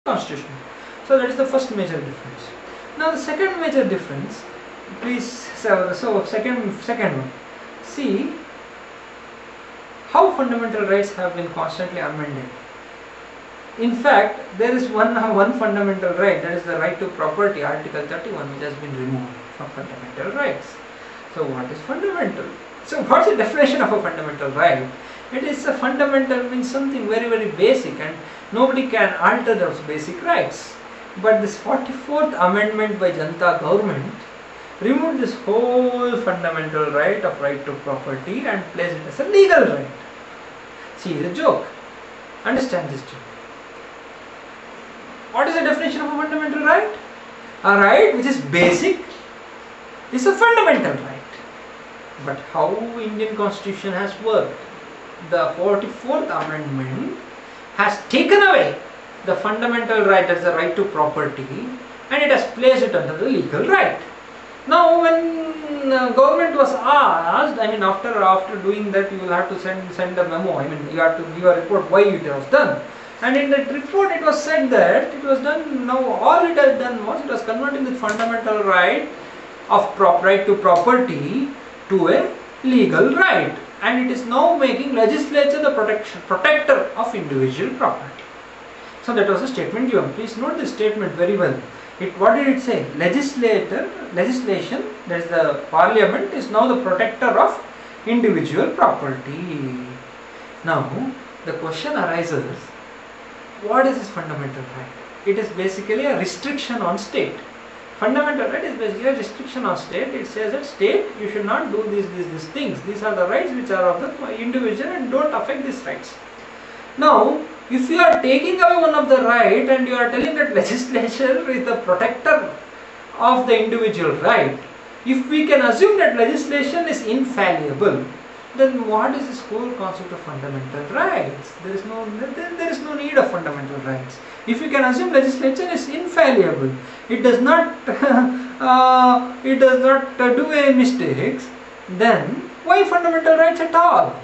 Constitution. So that is the first major difference. Now the second major difference, please, so second one, see how fundamental rights have been constantly amended. In fact, there is one fundamental right, that is the right to property, Article 31, which has been removed from fundamental rights. So what is fundamental? So what is the definition of a fundamental right? It is a fundamental means something very, very basic, and nobody can alter those basic rights. But this 44th amendment by Janata government removed this whole fundamental right of right to property and placed it as a legal right. See the joke. Understand this joke. What is the definition of a fundamental right? A right which is basic is a fundamental right. But how Indian Constitution has worked? The 44th amendment has taken away the fundamental right, that's the right to property, and it has placed it under the legal right. Now when government was asked, I mean after doing that you will have to send a memo, I mean you have to give a report why it was done. And in that report it was said that it was done, now all it has done was it was converting the fundamental right of right to property to a legal right, and it is now making legislature the protector of individual property. So that was a statement given. Please note this statement very well. What did it say? Legislation, that is the parliament, is now the protector of individual property. Now the question arises, what is this fundamental right? It is basically a restriction on state. Fundamental right is basically a restriction on state. It says that state, you should not do these things. These are the rights which are of the individual and don't affect these rights. Now, if you are taking away one of the right and you are telling that legislature is the protector of the individual right, if we can assume that legislation is infallible, then what is this whole concept of fundamental rights? There is no need of fundamental rights. If you can assume legislation is infallible, it does not do any mistakes, then why fundamental rights at all?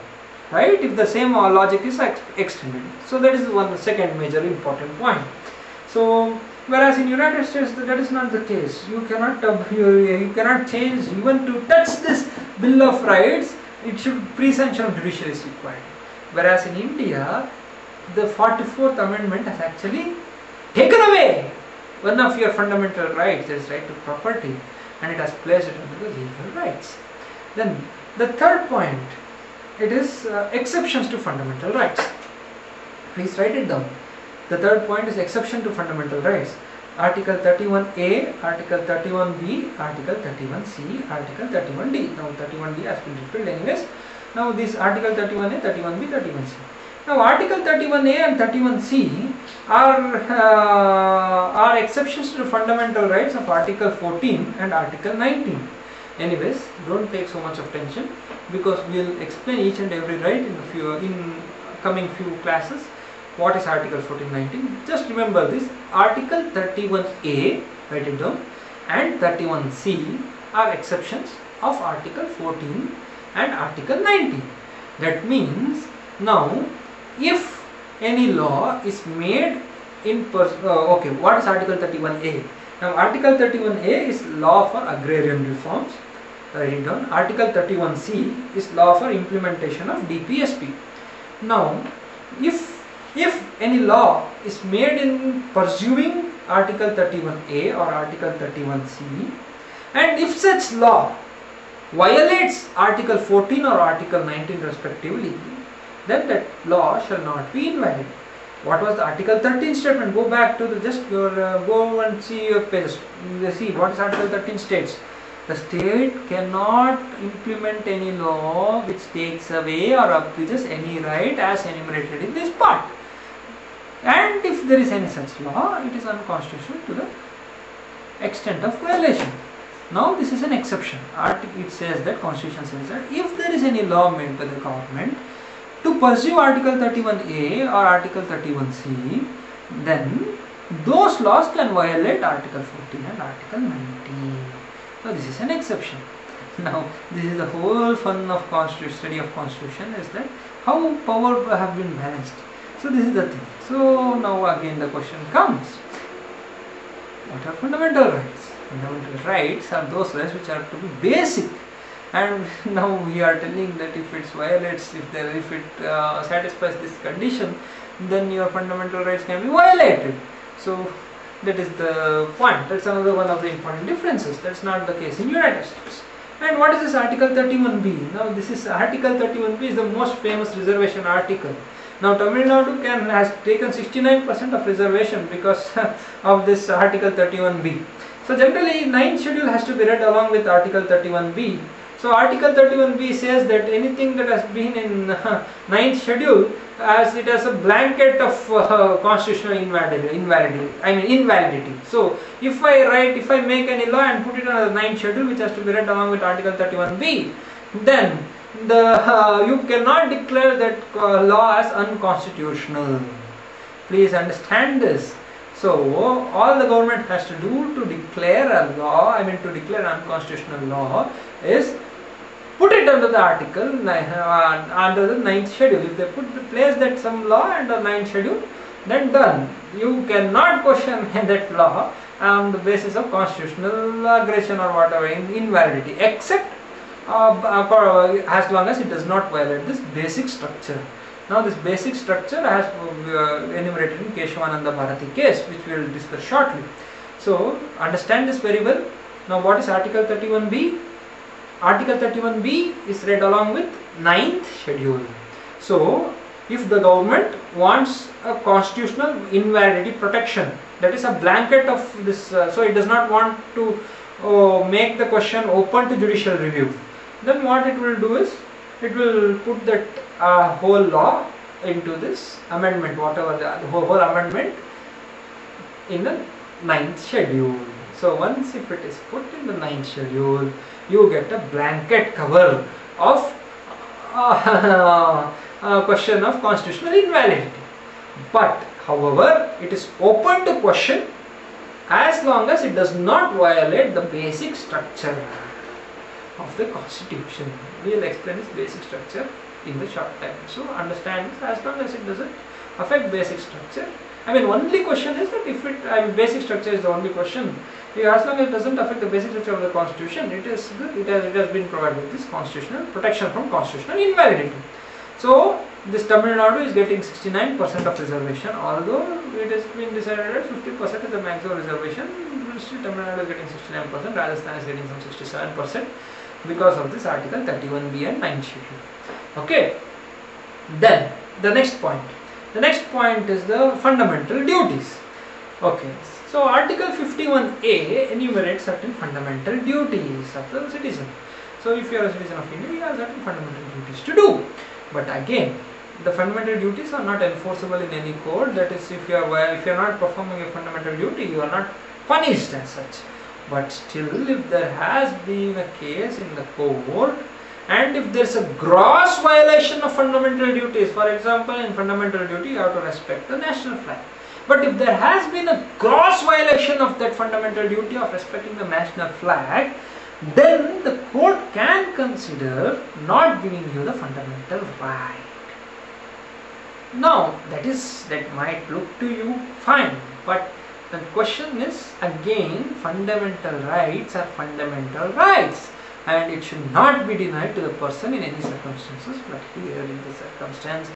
Right? If the same logic is extended. So that is one second major important point. So whereas in United States that is not the case. You cannot you cannot change, even to touch this Bill of Rights, it should pre-sanction of judiciary is required. Whereas in India, the 44th amendment has actually taken away one of your fundamental rights, that is right to property, and it has placed it under the legal rights. Then the third point, it is exceptions to fundamental rights. Please write it down. The third point is exception to fundamental rights. Article 31A, Article 31B, Article 31C, Article 31D. Now 31D has been repealed anyways. Now this Article 31A, 31B, 31C. Now Article 31A and 31C are exceptions to the fundamental rights of Article 14 and Article 19. Anyways, don't take so much attention, because we will explain each and every right in coming few classes. What is Article 1419? Just remember this. Article 31A, write it down, and 31C are exceptions of Article 14 and Article 19. That means now if any law is made in okay, what is Article 31A? Now Article 31A is law for agrarian reforms. Write it down. Article 31C is law for implementation of DPSP. Now if any law is made in pursuing Article 31A or Article 31C, and if such law violates Article 14 or Article 19 respectively, then that law shall not be invalid. What was the Article 13 statement? Go back to the go and see your pages. See what is Article 13 states. The state cannot implement any law which takes away or abuses any right as enumerated in this part. And if there is any such law, it is unconstitutional to the extent of violation. Now this is an exception. It says that, Constitution says that if there is any law made by the government to pursue Article 31A or Article 31C, then those laws can violate Article 14 and Article 19. So this is an exception. Now this is the whole fun of study of Constitution, is that how power have been balanced. So this is the thing. So now again the question comes, what are fundamental rights? Fundamental rights are those rights which are to be basic, and now we are telling that if it violates, if it satisfies this condition, then your fundamental rights can be violated. So that is the point. That's another one of the important differences. That's not the case in United States. And what is this Article 31B? Now this is Article 31B is the most famous reservation article. Now Tamil Nadu has taken 69% of reservation because of this Article 31B. So generally 9th schedule has to be read along with Article 31B. So Article 31B says that anything that has been in 9th schedule, as it has a blanket of constitutional invalidity. So if I make any law and put it on the 9th schedule, which has to be read along with Article 31B, then you cannot declare that law as unconstitutional. Please understand this. So all the government has to do to declare a law, to declare unconstitutional law, is put it under the article under the 9th schedule. If they place that some law under 9th schedule, then done. You cannot question that law on the basis of constitutional aggression or whatever, invalidity, except as long as it does not violate this basic structure. Now this basic structure has enumerated in Keshavananda Bharati case, which we will discuss shortly. So understand this very well. Now what is Article 31B? Article 31B is read along with 9th schedule. So if the government wants a constitutional invalidity protection, that is a blanket of this, so it does not want to make the question open to judicial review, then what it will do is, it will put that whole law into this amendment, whatever the whole amendment in the 9th schedule. So once if it is put in the 9th schedule, you get a blanket cover of question of constitutional invalidity. But however, it is open to question as long as it does not violate the basic structure of the constitution. We will explain this basic structure in the short time. So understand this, as long as it doesn't affect basic structure. Only question is that if it, basic structure is the only question. As long as it doesn't affect the basic structure of the constitution, it is good. It has been provided this constitutional protection from constitutional invalidity. So this Tamil Nadu is getting 69% of reservation, although it has been decided that 50% is the maximum reservation. Still Tamil Nadu is getting 69%, Rajasthan is getting some 67% because of this Article 31B and 9th schedule. Okay. Then the next point. The next point is the fundamental duties. Okay. So Article 51A enumerates certain fundamental duties of the citizen. So if you are a citizen of India, you have certain fundamental duties to do. But again, the fundamental duties are not enforceable in any code. That is, if you are not performing a fundamental duty, you are not punished as such. But still, if there has been a case in the court, and if there is a gross violation of fundamental duties, for example, in fundamental duty you have to respect the national flag. But if there has been a gross violation of that fundamental duty of respecting the national flag, then the court can consider not giving you the fundamental right. Now that might look to you fine, but the question is again, fundamental rights are fundamental rights, and it should not be denied to the person in any circumstances. But here in this circumstance,